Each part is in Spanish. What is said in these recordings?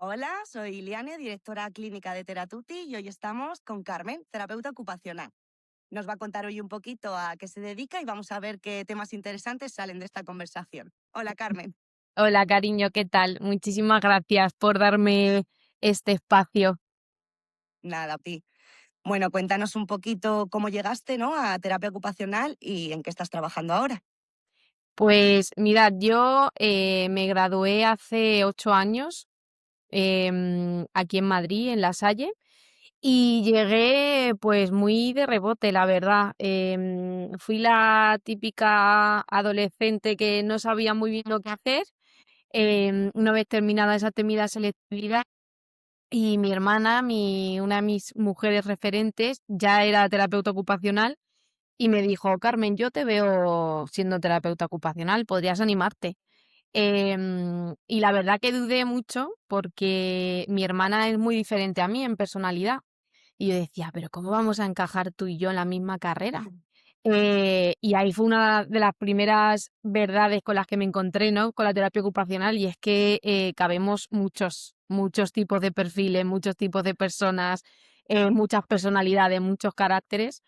Hola, soy Liane, directora clínica de Teratuti y hoy estamos con Carmen, terapeuta ocupacional. Nos va a contar hoy un poquito a qué se dedica y vamos a ver qué temas interesantes salen de esta conversación. Hola, Carmen. Hola, cariño, ¿qué tal? Muchísimas gracias por darme este espacio. Nada, a ti. Bueno, cuéntanos un poquito cómo llegaste, ¿no?, a terapia ocupacional y en qué estás trabajando ahora. Pues mirad, yo me gradué hace 8 años aquí en Madrid, en La Salle, y llegué pues muy de rebote, la verdad. Fui la típica adolescente que no sabía muy bien lo que hacer. Una vez terminada esa temida selectividad, y mi hermana, una de mis mujeres referentes, ya era terapeuta ocupacional y me dijo, Carmen, yo te veo siendo terapeuta ocupacional, podrías animarte. Y la verdad que dudé mucho porque mi hermana es muy diferente a mí en personalidad. Y yo decía, pero ¿cómo vamos a encajar tú y yo en la misma carrera? Y ahí fue una de las primeras verdades con las que me encontré, ¿no? Con la terapia ocupacional, y es que cabemos muchos tipos de perfiles, muchos tipos de personas, muchas personalidades, muchos caracteres.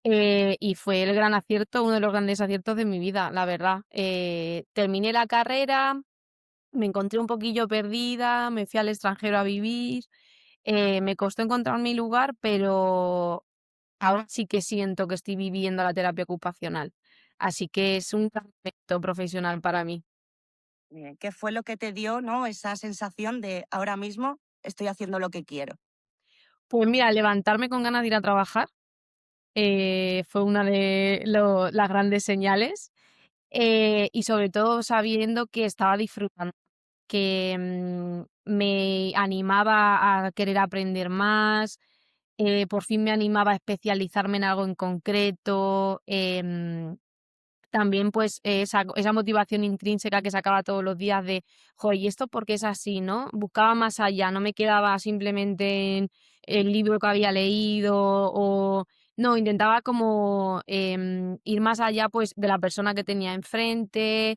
Y fue el gran acierto, uno de los grandes aciertos de mi vida, la verdad. Terminé la carrera, me encontré un poquillo perdida, me fui al extranjero a vivir, me costó encontrar mi lugar, pero ahora sí que siento que estoy viviendo la terapia ocupacional. Así que es un gran reto profesional para mí. ¿Qué fue lo que te dio, ¿no?, esa sensación de ahora mismo estoy haciendo lo que quiero? Pues mira, levantarme con ganas de ir a trabajar fue una de las grandes señales, y sobre todo sabiendo que estaba disfrutando, que me animaba a querer aprender más, por fin me animaba a especializarme en algo en concreto. También, pues, esa motivación intrínseca que sacaba todos los días de: "Jo, ¿y esto por qué es así?", ¿no? Buscaba más allá, no me quedaba simplemente en el libro que había leído o no, intentaba como, ir más allá, pues, de la persona que tenía enfrente,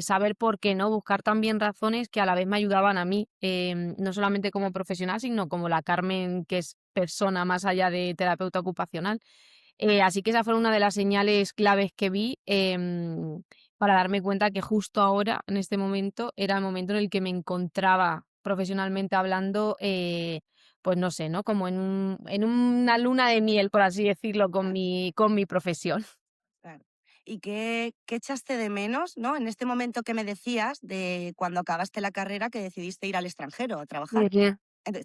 saber por qué, ¿no? Buscar también razones que a la vez me ayudaban a mí, no solamente como profesional, sino como la Carmen, que es persona más allá de terapeuta ocupacional. Así que esa fue una de las señales claves que vi, para darme cuenta que justo ahora, en este momento, era el momento en el que me encontraba profesionalmente hablando, pues no sé, ¿no? Como en una luna de miel, por así decirlo, con mi profesión. Claro. ¿Y qué echaste de menos, no?, en este momento que me decías de cuando acabaste la carrera que decidiste ir al extranjero a trabajar. Ujú.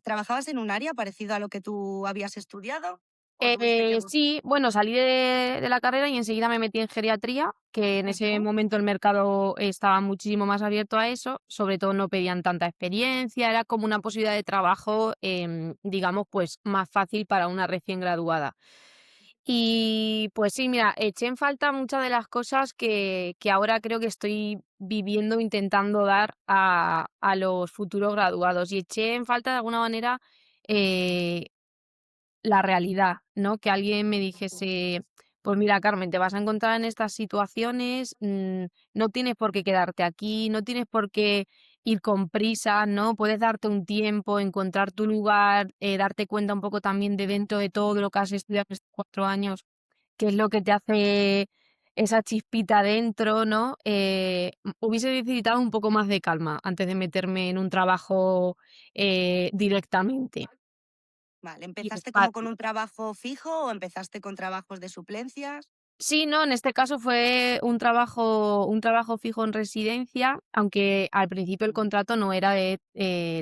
¿Trabajabas en un área parecido a lo que tú habías estudiado o tuviste que Sí, bueno, salí de la carrera y enseguida me metí en geriatría, que en ese Ujú. momento el mercado estaba muchísimo más abierto a eso, sobre todo no pedían tanta experiencia, era como una posibilidad de trabajo, digamos, pues más fácil para una recién graduada. Y pues sí, mira, eché en falta muchas de las cosas que ahora creo que estoy viviendo, intentando dar a los futuros graduados. Y eché en falta de alguna manera eh, la realidad, ¿no? Que alguien me dijese, pues mira, Carmen, te vas a encontrar en estas situaciones, no tienes por qué quedarte aquí, no tienes por qué ir con prisa, ¿no? Puedes darte un tiempo, encontrar tu lugar, darte cuenta un poco también de dentro de todo lo que has estudiado estos 4 años, qué es lo que te hace esa chispita dentro, ¿no? Hubiese necesitado un poco más de calma antes de meterme en un trabajo directamente. Vale, Y ¿empezaste como con un trabajo fijo o empezaste con trabajos de suplencias? Sí, no, en este caso fue un trabajo fijo en residencia, aunque al principio el contrato no era de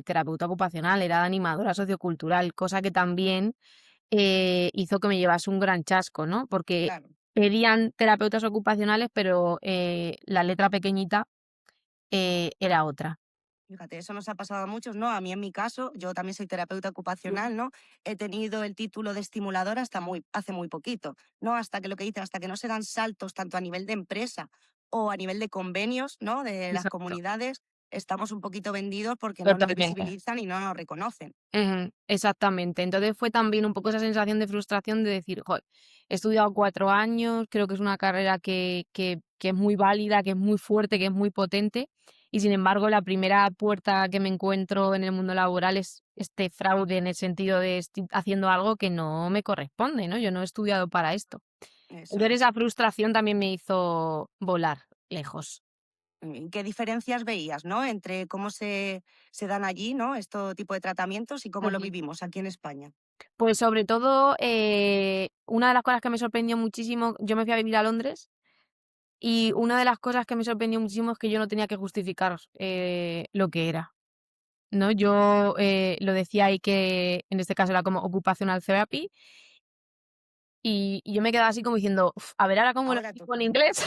terapeuta ocupacional, era de animadora sociocultural, cosa que también hizo que me llevase un gran chasco, ¿no? Porque Claro. pedían terapeutas ocupacionales, pero la letra pequeñita era otra. Fíjate, eso nos ha pasado a muchos, ¿no? A mí en mi caso, yo también soy terapeuta ocupacional, ¿no? He tenido el título de estimuladora hasta hace muy poquito, ¿no? Hasta que lo que dicen, hasta que no se dan saltos tanto a nivel de empresa o a nivel de convenios, ¿no?, de las Exacto. comunidades, estamos un poquito vendidos porque no nos Totalmente. visibilizan y no nos reconocen. Ujú, exactamente. Entonces fue también un poco esa sensación de frustración de decir, joder, he estudiado 4 años, creo que es una carrera que es muy válida, que es muy fuerte, que es muy potente, y sin embargo la primera puerta que me encuentro en el mundo laboral es este fraude en el sentido de estoy haciendo algo que no me corresponde, ¿no? Yo no he estudiado para esto. Eso Entonces es. esa frustración también me hizo volar lejos. ¿Y qué diferencias veías, no? Entre cómo se dan allí, ¿no? Este tipo de tratamientos y cómo lo Ujú. vivimos aquí en España. Pues sobre todo, una de las cosas que me sorprendió muchísimo, yo me fui a vivir a Londres y una de las cosas que me sorprendió muchísimo es que yo no tenía que justificar lo que era, ¿no? Yo lo decía ahí que en este caso era como occupational therapy y yo me quedaba así como diciendo, "Uf, a ver ahora cómo lo Ahora explico en toca. inglés",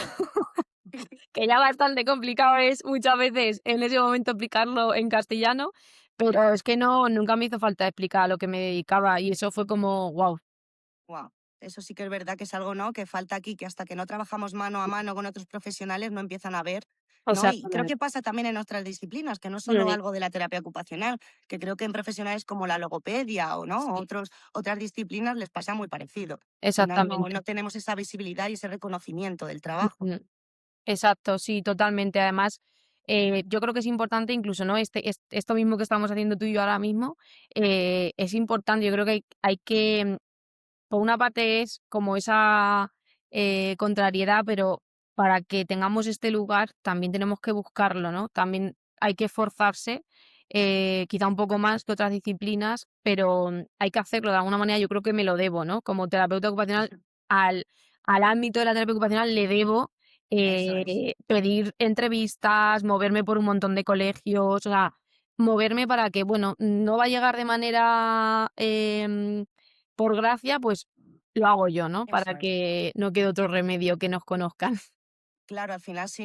que ya bastante complicado es muchas veces en ese momento explicarlo en castellano, pero es que no, nunca me hizo falta explicar a lo que me dedicaba y eso fue como, wow. Guau. Eso sí que es verdad que es algo, ¿no? Que falta aquí, que hasta que no trabajamos mano a mano con otros profesionales no empiezan a ver, ¿no? Y creo Exactamente. que pasa también en otras disciplinas, que no es solo Mm, algo de la terapia ocupacional, que creo que en profesionales como la logopedia o no, sí, otras disciplinas les pasa muy parecido. Al final no exactamente. tenemos esa visibilidad y ese reconocimiento del trabajo. Ujú. Exacto, sí, totalmente. Además, yo creo que es importante incluso, ¿no? Esto mismo que estamos haciendo tú y yo ahora mismo, es importante. Yo creo que hay que, por una parte es como esa contrariedad, pero para que tengamos este lugar también tenemos que buscarlo, ¿no? También hay que esforzarse, quizá un poco más que otras disciplinas, pero hay que hacerlo de alguna manera. Yo creo que me lo debo, ¿no? Como terapeuta ocupacional, al, al ámbito de la terapia ocupacional le debo Eso es. pedir entrevistas, moverme por un montón de colegios, o sea, moverme para que, bueno, no va a llegar de manera por gracia, pues lo hago yo, ¿no? Eso Para es. que no quede otro remedio que nos conozcan. Claro, al final si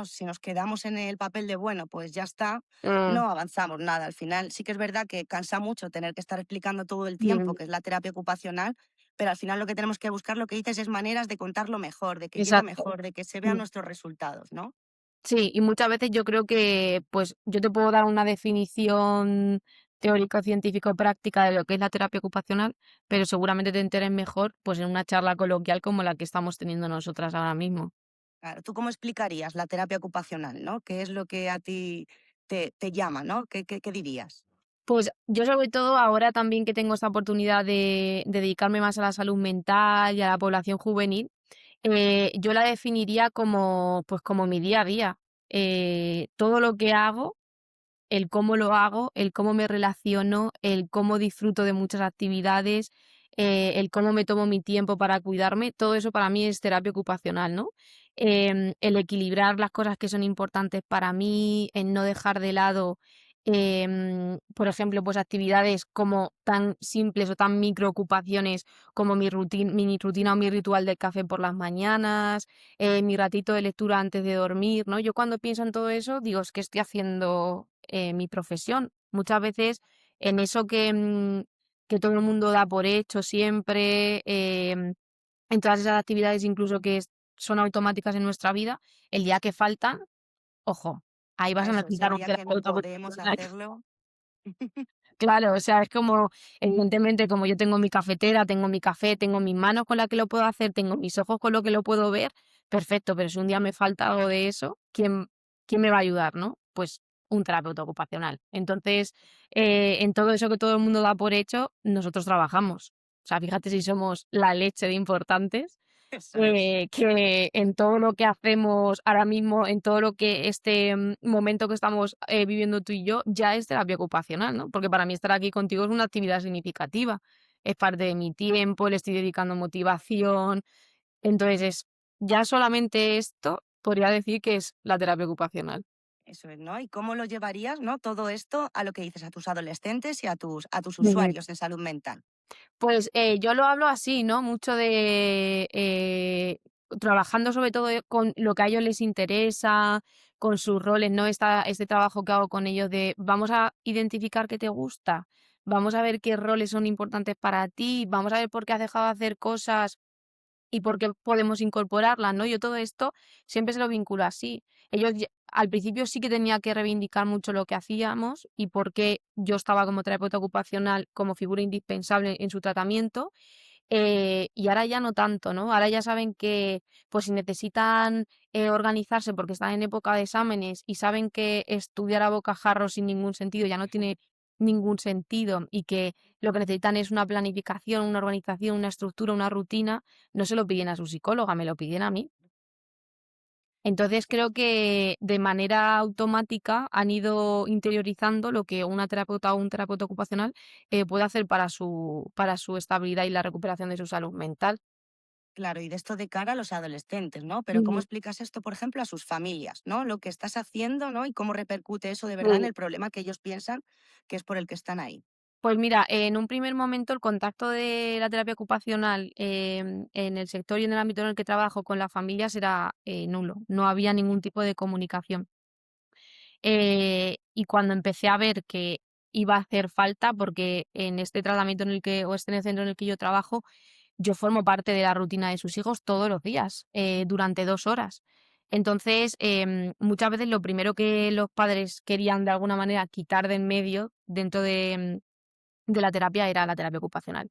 si nos quedamos en el papel de, bueno, pues ya está, Mm, no avanzamos nada. Al final sí que es verdad que cansa mucho tener que estar explicando todo el tiempo, mm, que es la terapia ocupacional, pero al final lo que tenemos que buscar, lo que dices, es maneras de contarlo mejor, de que llegue exacto. mejor, de que se vean Mm. nuestros resultados, ¿no? Sí, y muchas veces yo creo que, pues, yo te puedo dar una definición teórico-científico-práctica de lo que es la terapia ocupacional, pero seguramente te enteres mejor, pues, en una charla coloquial como la que estamos teniendo nosotras ahora mismo. Claro, ¿tú cómo explicarías la terapia ocupacional, ¿no? ¿Qué es lo que a ti te llama, ¿no? ¿Qué dirías? Pues yo sobre todo ahora también que tengo esta oportunidad de dedicarme más a la salud mental y a la población juvenil, yo la definiría como, pues como mi día a día. Todo lo que hago, el cómo lo hago, el cómo me relaciono, el cómo disfruto de muchas actividades, el cómo me tomo mi tiempo para cuidarme, todo eso para mí es terapia ocupacional, ¿no? El equilibrar las cosas que son importantes para mí, en no dejar de lado, por ejemplo, pues actividades como tan simples o tan micro ocupaciones como mi rutina o mi ritual del café por las mañanas, mi ratito de lectura antes de dormir, ¿no? Yo cuando pienso en todo eso, digo, es que estoy haciendo mi profesión. Muchas veces en eso que todo el mundo da por hecho siempre, en todas esas actividades incluso son automáticas en nuestra vida, el día que faltan, ojo, ahí vas a Eso, ese necesitar un día que no terapeuta podemos profesional. hacerlo. Claro, o sea, es como, evidentemente, como yo tengo mi cafetera, tengo mi café, tengo mis manos con las que lo puedo hacer, tengo mis ojos con lo que lo puedo ver, perfecto, pero si un día me falta algo de eso, ¿quién me va a ayudar, no? Pues un terapeuta ocupacional. Entonces, en todo eso que todo el mundo da por hecho, nosotros trabajamos. O sea, fíjate si somos la leche de importantes, Eso es. que en todo lo que hacemos ahora mismo, en todo lo que este momento que estamos viviendo tú y yo, ya es terapia ocupacional, ¿no? Porque para mí estar aquí contigo es una actividad significativa, es parte de mi tiempo, le estoy dedicando motivación, entonces ya solamente esto podría decir que es la terapia ocupacional. Eso es, ¿no? ¿Y cómo lo llevarías, no? Todo esto a lo que dices, a tus adolescentes y a tus Ujú. usuarios en salud mental. Pues yo lo hablo así, ¿no? Mucho de trabajando sobre todo con lo que a ellos les interesa, con sus roles, ¿no? Este trabajo que hago con ellos de vamos a identificar qué te gusta, vamos a ver qué roles son importantes para ti, vamos a ver por qué has dejado de hacer cosas y por qué podemos incorporarlas, ¿no? Yo todo esto siempre se lo vinculo así. Al principio sí que tenía que reivindicar mucho lo que hacíamos y por qué yo estaba como terapeuta ocupacional como figura indispensable en su tratamiento. Y ahora ya no tanto, ¿no? Ahora ya saben que, pues si necesitan organizarse porque están en época de exámenes y saben que estudiar a bocajarro sin ningún sentido ya no tiene ningún sentido y que lo que necesitan es una planificación, una organización, una estructura, una rutina, no se lo piden a su psicóloga, me lo piden a mí. Entonces creo que de manera automática han ido interiorizando lo que una terapeuta o un terapeuta ocupacional puede hacer para su estabilidad y la recuperación de su salud mental. Claro, y de esto de cara a los adolescentes, ¿no? Pero ¿cómo Ujú. explicas esto, por ejemplo, a sus familias, ¿no? Lo que estás haciendo, ¿no? Y cómo repercute eso de verdad en Mm. el problema que ellos piensan que es por el que están ahí. Pues mira, en un primer momento el contacto de la terapia ocupacional en el sector y en el ámbito en el que trabajo con las familias era nulo, no había ningún tipo de comunicación. Y cuando empecé a ver que iba a hacer falta, porque en este tratamiento en el que, o este en el centro en el que yo trabajo, yo formo parte de la rutina de sus hijos todos los días, durante 2 horas. Entonces, muchas veces lo primero que los padres querían de alguna manera quitar de en medio dentro de la terapia era la terapia ocupacional.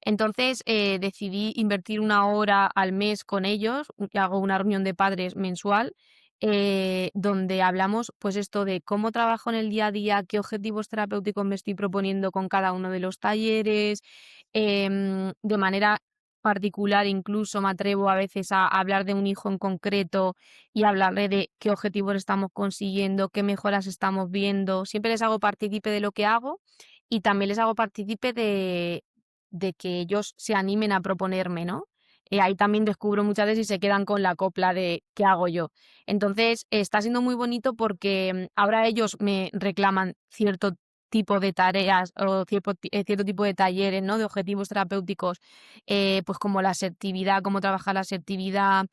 Entonces, decidí invertir 1 hora al mes con ellos, hago una reunión de padres mensual, donde hablamos, pues esto de cómo trabajo en el día a día, qué objetivos terapéuticos me estoy proponiendo con cada uno de los talleres, de manera particular, incluso me atrevo a veces a hablar de un hijo en concreto y hablarle de qué objetivos estamos consiguiendo, qué mejoras estamos viendo. Siempre les hago partícipe de lo que hago y también les hago partícipe de que ellos se animen a proponerme, ¿no? Ahí también descubro muchas veces y se quedan con la copla de ¿qué hago yo? Entonces, está siendo muy bonito porque ahora ellos me reclaman cierto tipo de tareas o cierto tipo de talleres, ¿no? De objetivos terapéuticos, pues como la asertividad, cómo trabajar la asertividad,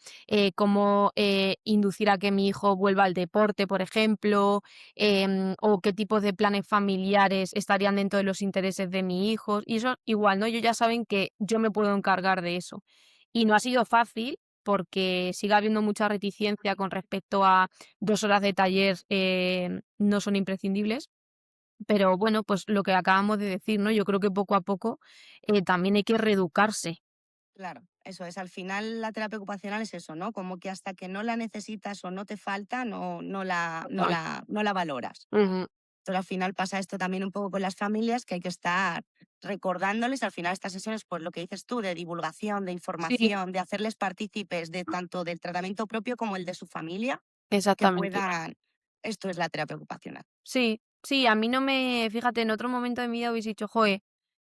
cómo inducir a que mi hijo vuelva al deporte, por ejemplo, o qué tipos de planes familiares estarían dentro de los intereses de mi hijo. Y eso igual, ¿no? Ellos ya saben que yo me puedo encargar de eso. Y no ha sido fácil porque sigue habiendo mucha reticencia con respecto a 2 horas de taller no son imprescindibles. Pero bueno, pues lo que acabamos de decir, ¿no? Yo creo que poco a poco también hay que reeducarse. Claro, eso es. Al final la terapia ocupacional es eso, ¿no? Como que hasta que no la necesitas o no te falta, no la valoras. Ujú. Entonces, al final pasa esto también un poco con las familias, que hay que estar recordándoles, al final estas sesiones, pues lo que dices tú, de divulgación, de Sí, información, de hacerles partícipes de tanto del tratamiento propio como el de su familia, que exactamente. puedan, esto es la terapia ocupacional, Sí, sí, a mí no me, fíjate, en otro momento de mi vida hubiese dicho, joe,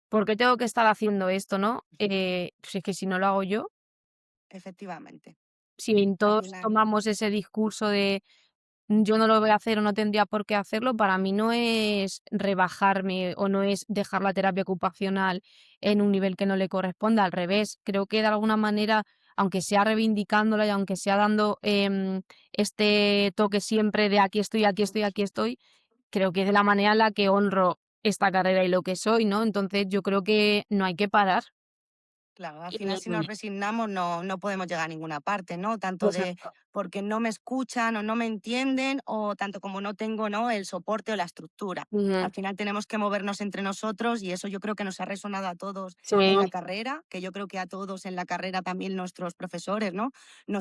¿por qué tengo que estar haciendo esto, no? Pues es que si no lo hago yo, efectivamente. si Al todos final, tomamos ese discurso de yo no lo voy a hacer o no tendría por qué hacerlo, para mí no es rebajarme o no es dejar la terapia ocupacional en un nivel que no le corresponda, al revés, creo que de alguna manera, aunque sea reivindicándola y aunque sea dando este toque siempre de aquí estoy, aquí estoy, aquí estoy, creo que es de la manera en la que honro esta carrera y lo que soy, ¿no? Entonces yo creo que no hay que parar. claro, al final si Mm, nos resignamos no podemos llegar a ninguna parte, ¿no? Tanto de exacto. porque no me escuchan o no me entienden, o tanto como no tengo, ¿no? El soporte o la estructura. Ujú. Al final tenemos que movernos entre nosotros y eso yo creo que nos ha resonado a todos en la Sí. carrera, que yo creo que a todos en la carrera también nuestros profesores, ¿no?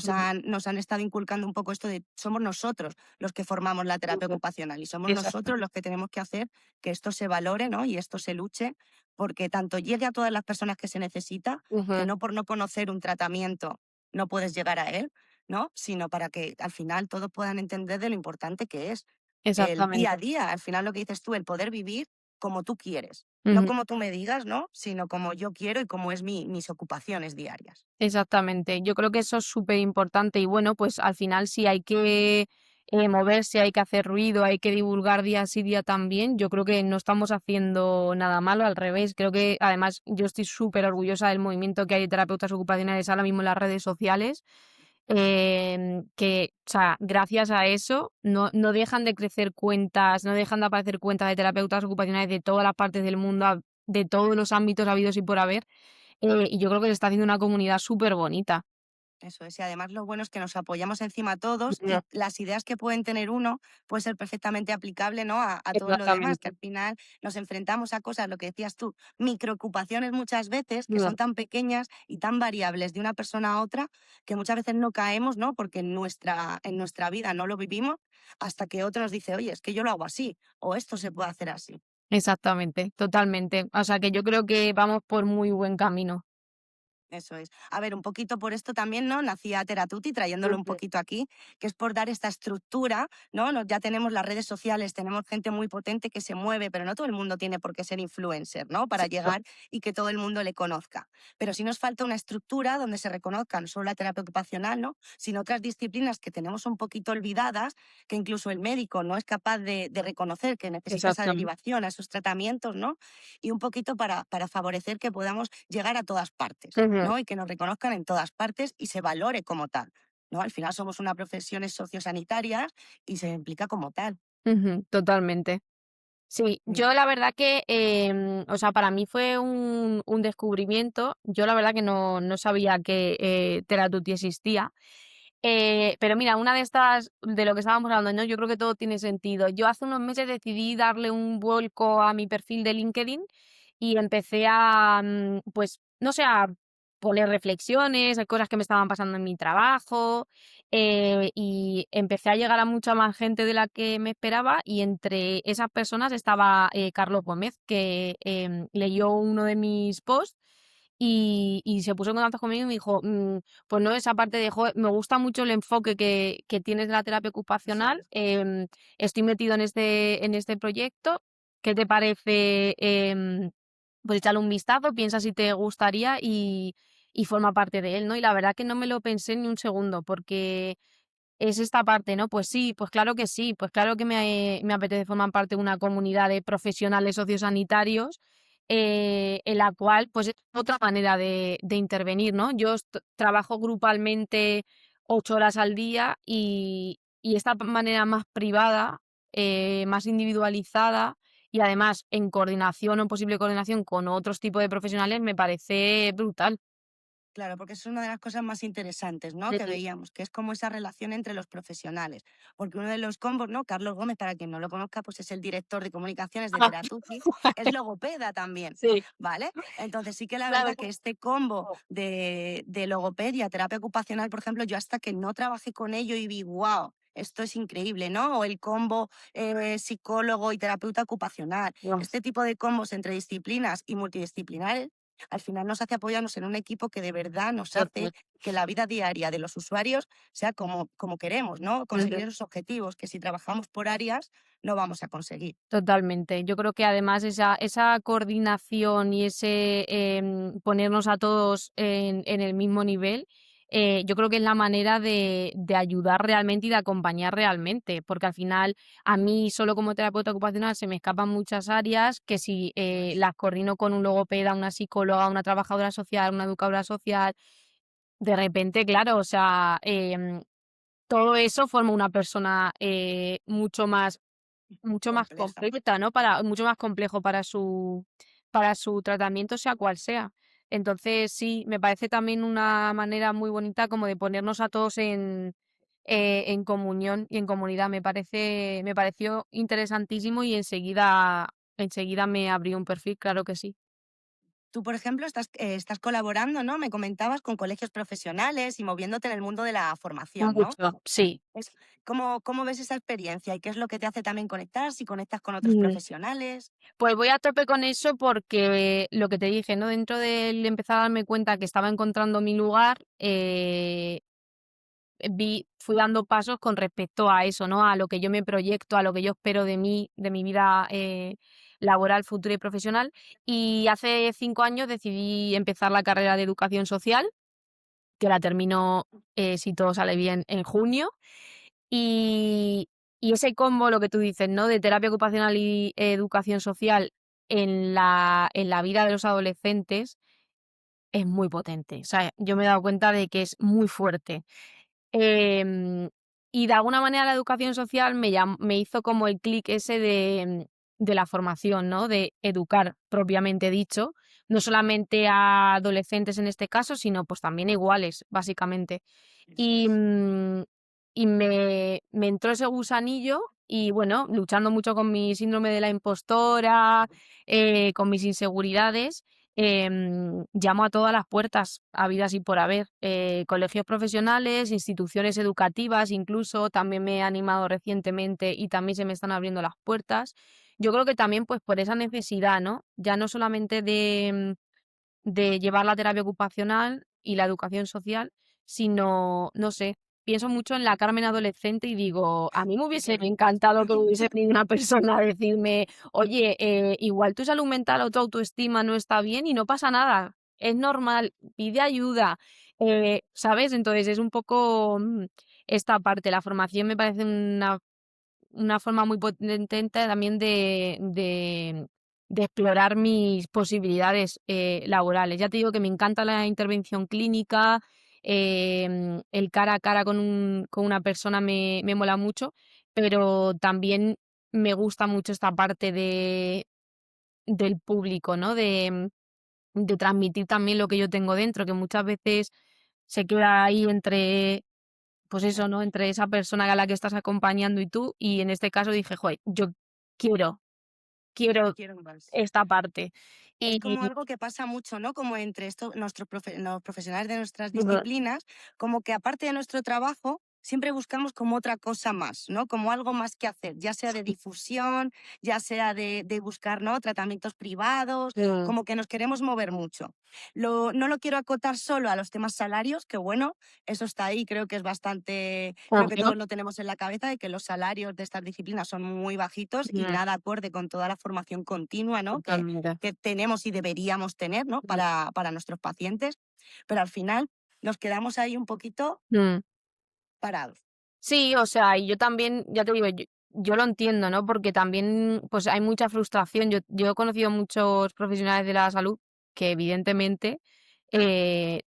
Ujú, Nos han estado inculcando un poco esto de somos nosotros los que formamos la terapia ujú. ocupacional y somos Exacto. nosotros los que tenemos que hacer que esto se valore, ¿no? Y esto se luche porque tanto llegue a todas las personas que se necesita, que Ujú. no por no conocer un tratamiento no puedes llegar a él, ¿no? Sino para que al final todos puedan entender de lo importante que es el día a Exactamente. día, al final lo que dices tú, el poder vivir como tú quieres, no Ujú. como tú me digas, ¿no? Sino como yo quiero y como es mis ocupaciones diarias. Exactamente. Yo creo que eso es súper importante y bueno, pues al final si hay que moverse, hay que hacer ruido, hay que divulgar día sí día también. Yo creo que no estamos haciendo nada malo, al revés. Creo que además yo estoy súper orgullosa del movimiento que hay de terapeutas ocupacionales ahora mismo en las redes sociales. Que, o sea, gracias a eso no dejan de crecer cuentas, no dejan de aparecer cuentas de terapeutas ocupacionales de todas las partes del mundo, de todos los ámbitos habidos y por haber. Y yo creo que se está haciendo una comunidad súper bonita. Eso es, y además lo bueno es que nos apoyamos encima todos Ya. y las ideas que pueden tener uno pueden ser perfectamente aplicable, ¿no? A todo lo demás, que Exactamente. al final nos enfrentamos a cosas, lo que decías tú, microocupaciones muchas veces que Ya. son tan pequeñas y tan variables de una persona a otra que muchas veces no caemos, ¿no? Porque en nuestra vida no lo vivimos hasta que otro nos dice, oye, es que yo lo hago así o esto se puede hacer así. Exactamente, totalmente. O sea, que yo creo que vamos por muy buen camino. Eso es. A ver, un poquito por esto también, ¿no? Nacía Teratuti, trayéndolo un Ujú. poquito aquí, que es por dar esta estructura, ¿no? Ya tenemos las redes sociales, tenemos gente muy potente que se mueve, pero no todo el mundo tiene por qué ser influencer, ¿no? Para Exacto. llegar y que todo el mundo le conozca. Pero sí nos falta una estructura donde se reconozca no solo la terapia ocupacional, ¿no? Sino otras disciplinas que tenemos un poquito olvidadas, que incluso el médico no es capaz de reconocer que necesita esa Exactamente. derivación a esos tratamientos, ¿no? Y un poquito para favorecer que podamos llegar a todas partes. Ujú, ¿No? Y que nos reconozcan en todas partes y se valore como tal, ¿no? Al final somos una profesiones sociosanitarias y se implica como tal. ujú, totalmente. Sí, Mm. yo la verdad que, o sea, para mí fue un descubrimiento. Yo la verdad que no sabía que Teratuti existía. Pero mira, una de estas, de lo que estábamos hablando, ¿no? Yo creo que todo tiene sentido. Yo hace unos meses decidí darle un vuelco a mi perfil de LinkedIn y empecé a, pues, no sé, a poner reflexiones, a cosas que me estaban pasando en mi trabajo, y empecé a llegar a mucha más gente de la que me esperaba y entre esas personas estaba Carlos Gómez, que leyó uno de mis posts y se puso en contacto conmigo y me dijo, pues no, esa parte de, "Joder, me gusta mucho el enfoque que tienes de la terapia Eso ocupacional, es. estoy metido en este proyecto, ¿qué te parece? Pues echarle un vistazo, piensa si te gustaría y forma parte de él, ¿no? Y la verdad que no me lo pensé ni un segundo, porque es esta parte, ¿no? Pues sí, pues claro que sí, pues claro que me apetece formar parte de una comunidad de profesionales sociosanitarios, en la cual, pues es otra manera de intervenir, ¿no? Yo trabajo grupalmente 8 horas al día y esta manera más privada, más individualizada y además en coordinación o posible coordinación con otros tipos de profesionales me parece brutal. Claro, porque eso es una de las cosas más interesantes, ¿no? Que Ujú. veíamos, que es como esa relación entre los profesionales. Porque uno de los combos, ¿no? Carlos Gómez, para quien no lo conozca, pues es el director de comunicaciones de Ah, Teratuti, es logopeda también, sí, ¿vale? Entonces sí que la claro. verdad que este combo de logopedia, terapia ocupacional, por ejemplo, yo hasta que no trabajé con ello y vi, wow, esto es increíble, ¿no? O el combo psicólogo y terapeuta ocupacional. Guau. Este tipo de combos entre disciplinas y multidisciplinares al final nos hace apoyarnos en un equipo que de verdad nos hace Total. que la vida diaria de los usuarios sea como queremos, ¿no? Conseguir Ujú. esos objetivos que si trabajamos por áreas no vamos a conseguir. Totalmente. Yo creo que además esa coordinación y ese ponernos a todos en el mismo nivel, yo creo que es la manera de ayudar realmente y de acompañar realmente, porque al final a mí solo como terapeuta ocupacional se me escapan muchas áreas que si Eso es. las coordino con un logopeda, una psicóloga, una trabajadora social, una educadora social, de repente, claro, o sea, todo eso forma una persona mucho más Compleja. completa, ¿no? Mucho más complejo para su tratamiento, sea cual sea. Entonces, sí, me parece también una manera muy bonita como de ponernos a todos en comunión y en comunidad. Me pareció interesantísimo y enseguida me abrió un perfil, claro que sí. Tú, por ejemplo, estás colaborando, ¿no? Me comentabas con colegios profesionales y moviéndote en el mundo de la formación, ¿no? Mucho, sí. Es- ¿Cómo ves esa experiencia y qué es lo que te hace también conectar, si conectas con otros Mm. profesionales? Pues voy a tope con eso porque lo que te dije, ¿no? Dentro del empezar a darme cuenta que estaba encontrando mi lugar, fui dando pasos con respecto a eso, ¿no? A lo que yo me proyecto, a lo que yo espero de mí, de mi vida laboral, futura y profesional. Y hace 5 años decidí empezar la carrera de educación social, que la termino, si todo sale bien, en junio. Y, y ese combo, lo que tú dices, ¿no? De terapia ocupacional y educación social en la vida de los adolescentes es muy potente. O sea, yo me he dado cuenta de que es muy fuerte. Em, y de alguna manera la educación social me hizo como el clic ese de la formación, ¿no? De educar propiamente dicho, no solamente a adolescentes en este caso, sino pues también a iguales, básicamente. Eso Y, es. y me entró ese gusanillo y bueno, luchando mucho con mi síndrome de la impostora, con mis inseguridades, llamo a todas las puertas habidas y por haber, colegios profesionales, instituciones educativas, incluso también me he animado recientemente y también se me están abriendo las puertas. Yo creo que también pues por esa necesidad, ¿no? Ya no solamente de llevar la terapia ocupacional y la educación social, sino, no sé, pienso mucho en la Carmen adolescente y digo, a mí me Y hubiese que encantado que hubiese venido una persona a decirme, oye, igual tu salud mental o tu autoestima no está bien y no pasa nada, es normal, pide ayuda, ¿sabes? Entonces es un poco esta parte, la formación me parece una forma muy potente también de explorar mis posibilidades laborales. Ya te digo que me encanta la intervención clínica, el cara a cara con una persona me mola mucho, pero también me gusta mucho esta parte del público, ¿no? De transmitir también lo que yo tengo dentro, que muchas veces se queda ahí entre pues eso, claro, ¿no? Entre esa persona a la que estás acompañando y tú, y en este caso dije, joder, yo quiero, quiero quiero más. esta parte. Es como Y algo que pasa mucho, ¿no? Como entre esto, los profesionales de nuestras disciplinas, como que aparte de nuestro trabajo, siempre buscamos como otra cosa más, ¿no? Como algo más que hacer, ya sea de difusión, ya sea de buscar, ¿no? Tratamientos privados, mm, como que nos queremos mover mucho. No lo quiero acotar solo a los temas salarios, que bueno, eso está ahí, creo que es bastante, creo que obvio, todos lo tenemos en la cabeza, de que los salarios de estas disciplinas son muy bajitos y mm, nada acorde con toda la formación continua, ¿no? totalmente. Que tenemos y deberíamos tener, ¿no? Mm, Para nuestros pacientes, pero al final nos quedamos ahí un poquito mm. parados. Sí, o sea, y yo también, ya te digo, yo lo entiendo, ¿no? Porque también, pues hay mucha frustración. Yo he conocido muchos profesionales de la salud que evidentemente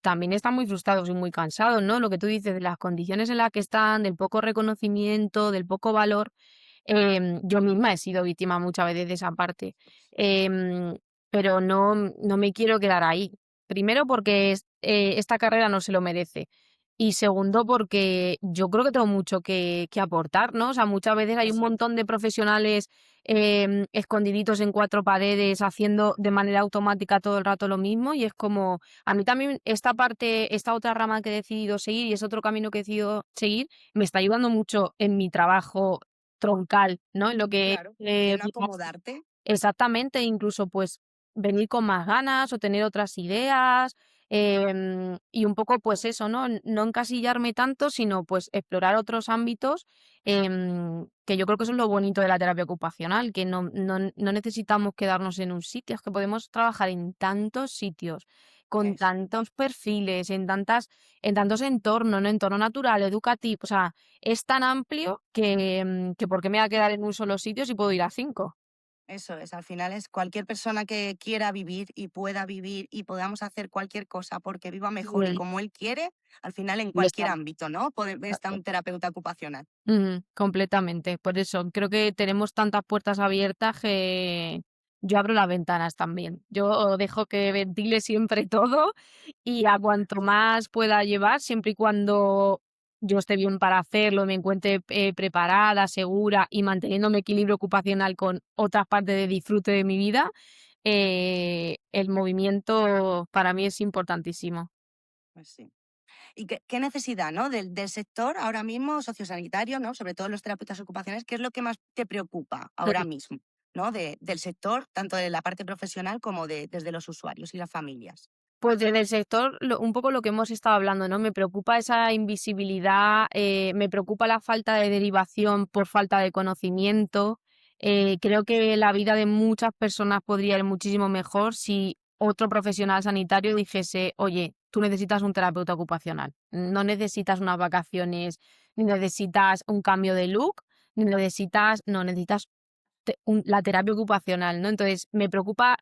también están muy frustrados y muy cansados, ¿no? Lo que tú dices, de las condiciones en las que están, del poco reconocimiento, del poco valor. Yo misma he sido víctima muchas veces de esa parte. Em, pero no me quiero quedar ahí. Primero porque esta carrera no se lo merece. Y segundo, porque yo creo que tengo mucho que aportar, ¿no? O sea, muchas veces hay un Eso es. montón de profesionales escondiditos en cuatro paredes haciendo de manera automática todo el rato lo mismo y es como, a mí también esta parte, esta otra rama que he decidido seguir y es otro camino que he decidido seguir, me está ayudando mucho en mi trabajo troncal, ¿no? En lo que Claro, de no acomodarte. exactamente, incluso pues venir con más ganas o tener otras ideas, y un poco pues eso, ¿no? No encasillarme tanto, sino pues explorar otros ámbitos, que yo creo que eso es lo bonito de la terapia ocupacional, que no necesitamos quedarnos en un sitio, es que podemos trabajar en tantos sitios, con Eso. tantos perfiles, en tantos entornos, ¿no? Entorno natural, educativo, o sea, es tan amplio que ¿por qué me voy a quedar en un solo sitio si puedo ir a 5? Eso es, al final es cualquier persona que quiera vivir y pueda vivir y podamos hacer cualquier cosa porque viva mejor y Mm, como él quiere, al final en y cualquier está. ámbito, ¿no? Está Exacto. un terapeuta ocupacional. Completamente. Por eso creo que tenemos tantas puertas abiertas que yo abro las ventanas también. Yo dejo que ventile siempre todo y a cuanto más pueda llevar, siempre y cuando yo esté bien para hacerlo, me encuentre preparada, segura y manteniendo mi equilibrio ocupacional con otras partes de disfrute de mi vida, el movimiento para mí es importantísimo. Pues sí. ¿Y qué necesidad, ¿no? Del sector ahora mismo sociosanitario, ¿no? Sobre todo los terapeutas ocupacionales, ¿qué es lo que más te preocupa ahora mismo, ¿no? Del sector, tanto de la parte profesional como desde los usuarios y las familias. Pues desde el sector, un poco lo que hemos estado hablando, ¿no? Me preocupa esa invisibilidad, me preocupa la falta de derivación por falta de conocimiento. Creo que la vida de muchas personas podría ir muchísimo mejor si otro profesional sanitario dijese, oye, tú necesitas un terapeuta ocupacional, no necesitas unas vacaciones, ni necesitas un cambio de look, ni necesitas, no, necesitas la terapia ocupacional, ¿no? Entonces, me preocupa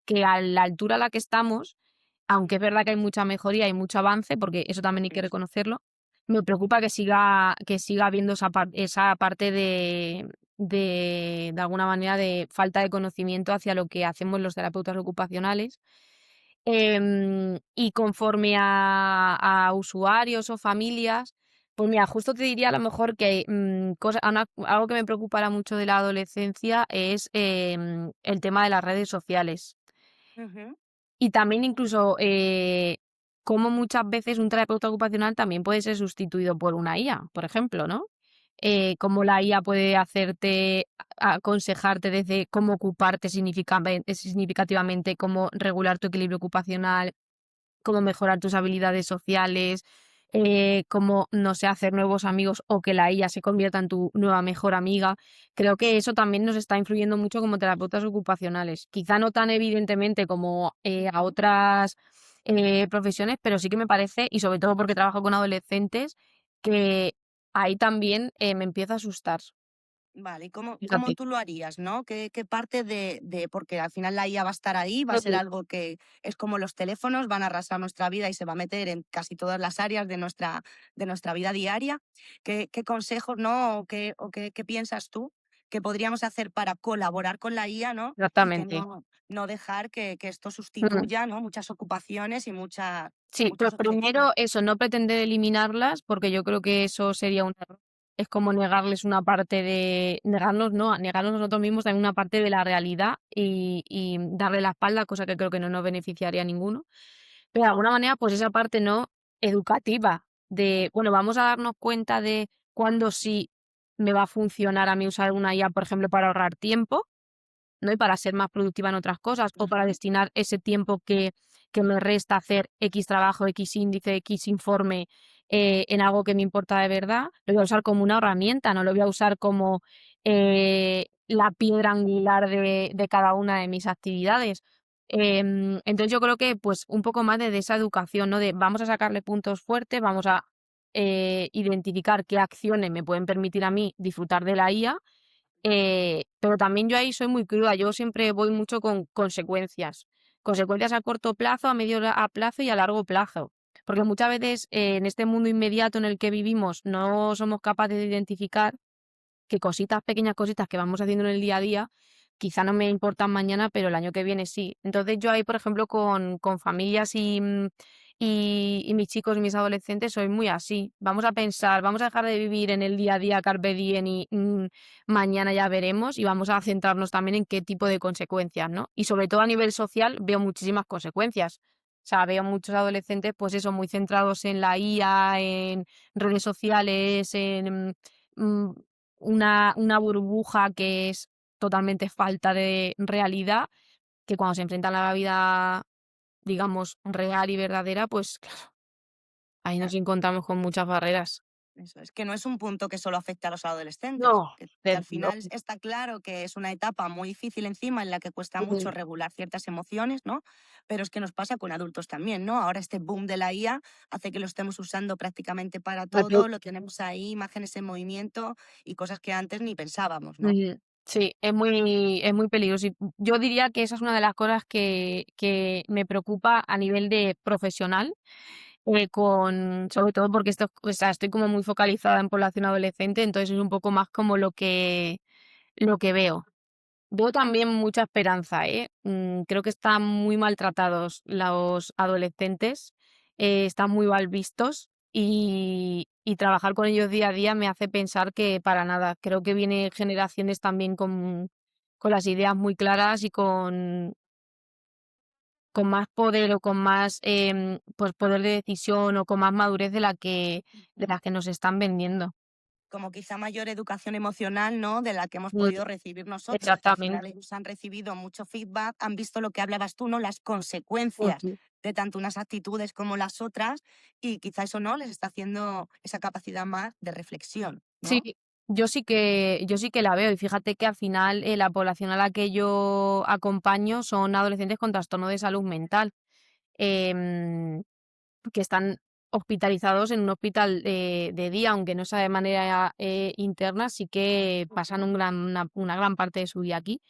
que a la altura a la que estamos, aunque es verdad que hay mucha mejoría, hay mucho avance, porque eso también hay que Eso. reconocerlo, me preocupa que siga habiendo esa parte de alguna manera de falta de conocimiento hacia lo que hacemos los terapeutas ocupacionales. Y conforme a usuarios o familias, pues mira, justo te diría a lo mejor que algo que me preocupará mucho de la adolescencia es el tema de las redes sociales. Ujú. Y también incluso cómo muchas veces un terapeuta ocupacional también puede ser sustituido por una IA, por ejemplo, ¿no? Cómo la IA puede hacerte, aconsejarte desde cómo ocuparte significativamente, cómo regular tu equilibrio ocupacional, cómo mejorar tus habilidades sociales, cómo, no sé, hacer nuevos amigos o que la IA se convierta en tu nueva mejor amiga. Creo que eso también nos está influyendo mucho como terapeutas ocupacionales. Quizá no tan evidentemente como a otras profesiones, pero sí que me parece, y sobre todo porque trabajo con adolescentes, que ahí también me empieza a asustar. Vale, ¿y cómo Fíjate. tú lo harías, no? ¿Qué parte porque al final la IA va a estar ahí, va a ser algo que es como los teléfonos, van a arrasar nuestra vida y se va a meter en casi todas las áreas de nuestra vida diaria? ¿Qué consejos, no? ¿O qué piensas tú que podríamos hacer para colaborar con la IA, no? Y que Exactamente. no dejar que esto Mm. sustituya, ¿no? Muchas ocupaciones y Sí, pues muchos primero objetivos. eso, no pretender eliminarlas, porque yo creo que eso sería un error. Es como negarles una parte de, negarnos, no, negarnos nosotros mismos también una parte de la realidad y darle la espalda, cosa que creo que no nos beneficiaría a ninguno. Pero de alguna manera, pues esa parte no educativa de, bueno, vamos a darnos cuenta de cuándo sí me va a funcionar a mí usar una IA, por ejemplo, para ahorrar tiempo, ¿no? Y para ser más productiva en otras cosas o para Ujú. destinar ese tiempo que me resta hacer X trabajo, X índice, X informe en algo que me importa de verdad, lo voy a usar como una herramienta, no lo voy a usar como la piedra angular de cada una de mis actividades. Entonces yo creo que pues un poco más de esa educación, ¿no? De vamos a sacarle puntos fuertes, vamos a identificar qué acciones me pueden permitir a mí disfrutar de la IA, pero también yo ahí soy muy cruda, yo siempre voy mucho con consecuencias. Consecuencias a corto plazo, a plazo y a largo plazo. Porque muchas veces en este mundo inmediato en el que vivimos no somos capaces de identificar que cositas, pequeñas cositas que vamos haciendo en el día a día, quizá no me importan mañana, pero el año que viene sí. Entonces yo ahí, por ejemplo, con familias y mis chicos y mis adolescentes soy muy así. Vamos a pensar, vamos a dejar de vivir en el día a día carpe diem y mañana ya veremos y vamos a centrarnos también en qué tipo de consecuencias, ¿no? Y sobre todo a nivel social veo muchísimas consecuencias. O sea, veo muchos adolescentes, pues eso, muy centrados en la IA, en redes sociales, en mm, una burbuja que es totalmente falta de realidad, que cuando se enfrentan a la vida, digamos, real y verdadera, pues claro, ahí nos encontramos con muchas barreras. Eso es, que no es un punto que solo afecta a los adolescentes, No, que desde al final luego. está claro que es una etapa muy difícil encima en la que cuesta mucho Mm, regular ciertas emociones, ¿no? Pero es que nos pasa con adultos también, ¿no? Ahora este boom de la IA hace que lo estemos usando prácticamente para todo, lo tenemos ahí, imágenes en movimiento y cosas que antes ni pensábamos, ¿no? ujú. Sí, es muy peligroso. Y yo diría que esa es una de las cosas que me preocupa a nivel de profesional, sobre todo porque o sea, estoy como muy focalizada en población adolescente, entonces es un poco más como lo que veo. Veo también mucha esperanza, ¿eh? Creo que están muy maltratados los adolescentes, están muy mal vistos y trabajar con ellos día a día me hace pensar que para nada. Creo que vienen generaciones también con las ideas muy claras y con más poder o con más pues poder de decisión o con más madurez de Ujú. las que nos están vendiendo. Como quizá mayor educación emocional, ¿no? De la que hemos Mm, podido recibir nosotros, que al final exactamente. ellos han recibido mucho feedback, han visto lo que hablabas tú, ¿no? Las consecuencias Ujú. de tanto unas actitudes como las otras, y quizá eso no les está haciendo esa capacidad más de reflexión, Sí, ¿no? yo sí que la veo y fíjate que al final la población a la que yo acompaño son adolescentes con trastorno de salud mental, em, que están hospitalizados en un hospital de día, aunque no sea de manera interna, sí que pasan una gran parte de su día aquí.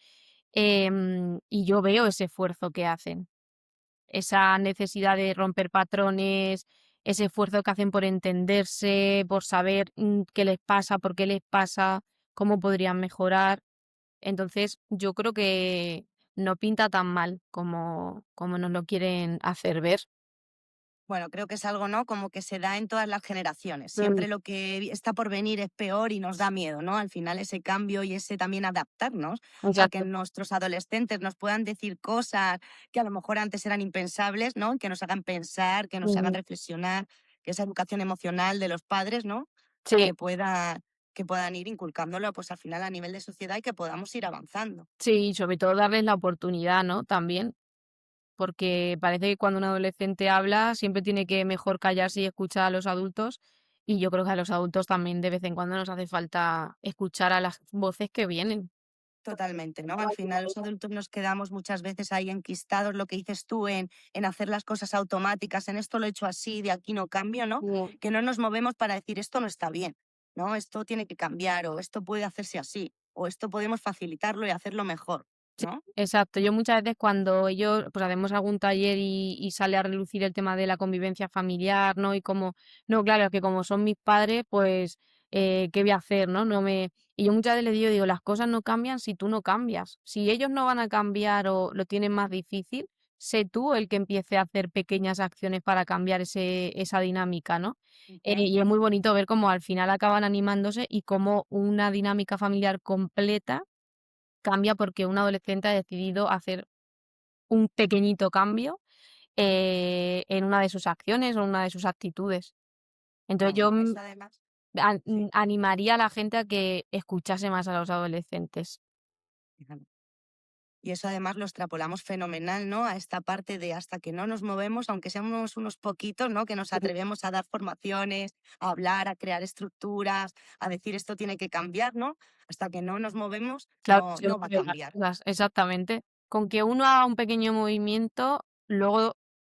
Y yo veo ese esfuerzo que hacen, esa necesidad de romper patrones, ese esfuerzo que hacen por entenderse, por saber qué les pasa, por qué les pasa, cómo podrían mejorar. Entonces, yo creo no pinta tan mal como nos lo quieren hacer ver. Bueno, creo que es algo, ¿no? Como que se da en todas las generaciones. Mm, Siempre lo que está por venir es peor y nos da miedo, ¿no? Al final ese cambio y ese también adaptarnos a que exacto. nuestros adolescentes nos puedan decir cosas que a lo mejor antes eran impensables, ¿no? Que nos hagan pensar, que nos hagan Ujú. reflexionar, que esa educación emocional de los padres, ¿no? Sí, Que pueda, que puedan ir inculcándolo, pues al final a nivel de sociedad y que podamos ir avanzando. sí, sobre todo darles la oportunidad, ¿no? También, porque parece que cuando un adolescente habla siempre tiene que mejor callarse y escuchar a los adultos, y yo creo que a los adultos también de vez en cuando nos hace falta escuchar a las voces que vienen. Totalmente, ¿no? Al final los adultos nos quedamos muchas veces ahí enquistados, lo que dices tú, en hacer las cosas automáticas, en esto lo he hecho así, de aquí no cambio, ¿no? Mm. Que no nos movemos para decir esto no está bien, ¿no? Esto tiene que cambiar o esto puede hacerse así o esto podemos facilitarlo y hacerlo mejor, Sí, ¿no? exacto. Yo muchas veces cuando ellos, pues hacemos algún taller y sale a relucir el tema de la convivencia familiar, ¿no? Y como, no, claro, es que como son mis padres, pues, ¿qué voy a hacer, no? Y yo muchas veces les digo, las cosas no cambian si tú no cambias. Si ellos no van a cambiar o lo tienen más difícil, sé tú el que empiece a hacer pequeñas acciones para cambiar esa dinámica, ¿no? Ujú. Y es muy bonito ver cómo al final acaban animándose y cómo una dinámica familiar completa cambia porque un adolescente ha decidido hacer un pequeñito cambio, en una de sus acciones o una de sus actitudes. Entonces yo, Bueno, eso además, sí. animaría a la gente a que escuchase más a los adolescentes. Y eso además lo extrapolamos fenomenal, ¿no? A esta parte de hasta que no nos movemos, aunque seamos unos poquitos, ¿no? Que nos Mm. atrevemos a dar formaciones, a hablar, a crear estructuras, a decir esto tiene que cambiar, ¿no? Hasta que no nos movemos, Claro, se van no va a a ver las cambiar. cosas, exactamente. Con que uno haga un pequeño movimiento, luego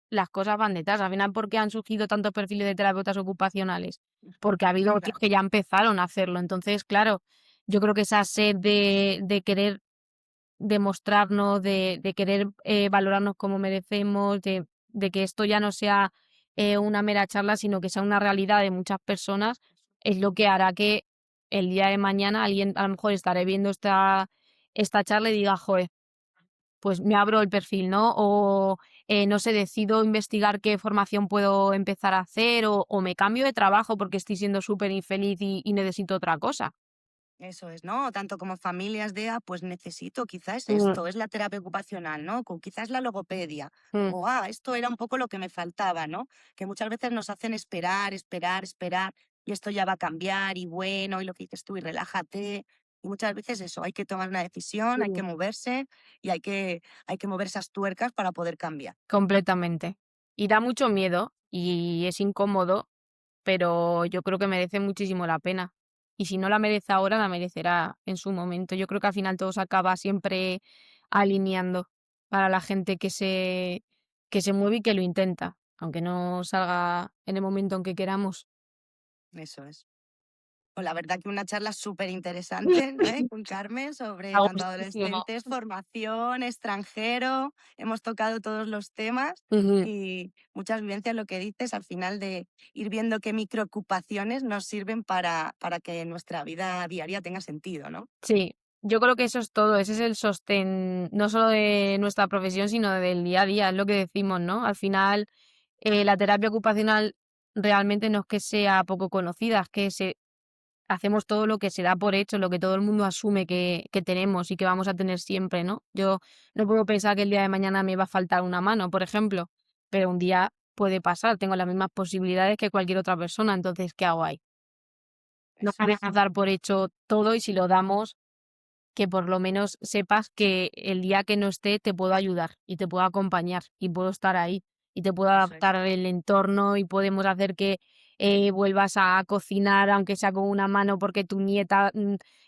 las cosas van detrás. Al final, ¿por qué han surgido tantos perfiles de terapeutas ocupacionales? Porque ha habido otros Claro, que ya empezaron a hacerlo. Entonces, claro, yo creo que esa sed de querer demostrarnos, de querer, valorarnos como merecemos, de que esto ya no sea, una mera charla, sino que sea una realidad de muchas personas, es lo que hará que el día de mañana alguien, a lo mejor estaré viendo esta charla y diga: "Joder, pues me abro el perfil", ¿no? O, no sé, decido investigar qué formación puedo empezar a hacer, o me cambio de trabajo porque estoy siendo súper infeliz y necesito otra cosa. eso es, ¿no? Tanto como familias de, pues necesito, quizás Mm, esto, es la terapia ocupacional, ¿no? Quizás la logopedia. mm, O, esto era un poco lo que me faltaba, ¿no? Que muchas veces nos hacen esperar, esperar, esperar, y esto ya va a cambiar, y bueno, y lo que dices tú, y relájate. Y muchas veces eso, hay que tomar una decisión, hay mm. que moverse, y hay que mover esas tuercas para poder cambiar. Completamente. Y da mucho miedo y es incómodo, pero yo creo que merece muchísimo la pena. Y si no la merece ahora, la merecerá en su momento. Yo creo que al final todo se acaba siempre alineando para la gente que se mueve y que lo intenta, aunque no salga en el momento en que queramos. Eso es. Pues la verdad que una charla súper interesante, ¿no? Con Carmen sobre A tanto gustísimo. adolescentes, formación, extranjero, hemos tocado todos los temas Ujú. y muchas vivencias, lo que dices, al final de ir viendo qué microocupaciones nos sirven para que nuestra vida diaria tenga sentido, ¿no? Sí, yo creo que eso es todo, ese es el sostén, no solo de nuestra profesión, sino del día a día, es lo que decimos, ¿no? Al final, la terapia ocupacional realmente no es que sea poco conocida, es que hacemos todo lo que se da por hecho, lo que todo el mundo asume que tenemos y que vamos a tener siempre, ¿no? Yo no puedo pensar que el día de mañana me va a faltar una mano, por ejemplo, pero un día puede pasar, tengo las mismas posibilidades que cualquier otra persona, entonces, ¿qué hago ahí? No Eso es. podemos dar por hecho todo y si lo damos que por lo menos sepas que el día que no esté te puedo ayudar y te puedo acompañar y puedo estar ahí y te puedo Eso es. adaptar el entorno y podemos hacer que vuelvas a cocinar, aunque sea con una mano, porque tu nieta,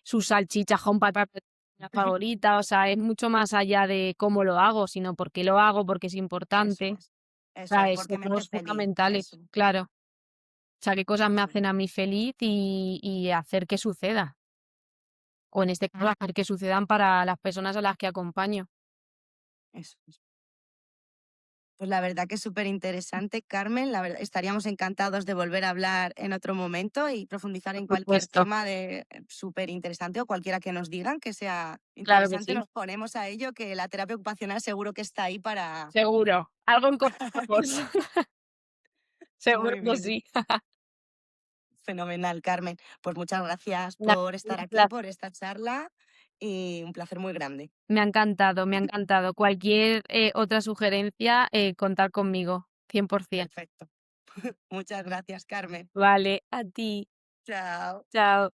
su salchicha con patata es la favorita. O sea, es mucho más allá de cómo lo hago, sino por qué lo hago, porque es Eso importante. es. Eso es, ¿Sabes? porque me hace Somos feliz. fundamentales, Eso. claro. O sea, qué cosas me Eso es. hacen a mí feliz y hacer que suceda. O en este caso, hacer que sucedan para las personas a las que acompaño. Eso es. Pues la verdad que es súper interesante, Carmen. La verdad, estaríamos encantados de volver a hablar en otro momento y profundizar Por en cualquier supuesto, tema de súper interesante o cualquiera que nos digan que sea claro que interesante. sí, Nos ponemos a ello, que la terapia ocupacional seguro que está ahí para... seguro. Algo encontramos. Seguro Muy que bien, sí. fenomenal, Carmen. Pues muchas gracias Nada, por un estar aquí, por placer. esta charla y un placer muy grande. Me ha encantado, me ha encantado. Cualquier, otra sugerencia, contar conmigo, 100%. Perfecto. Muchas gracias, Carmen. Vale, a ti. Chao. Chao.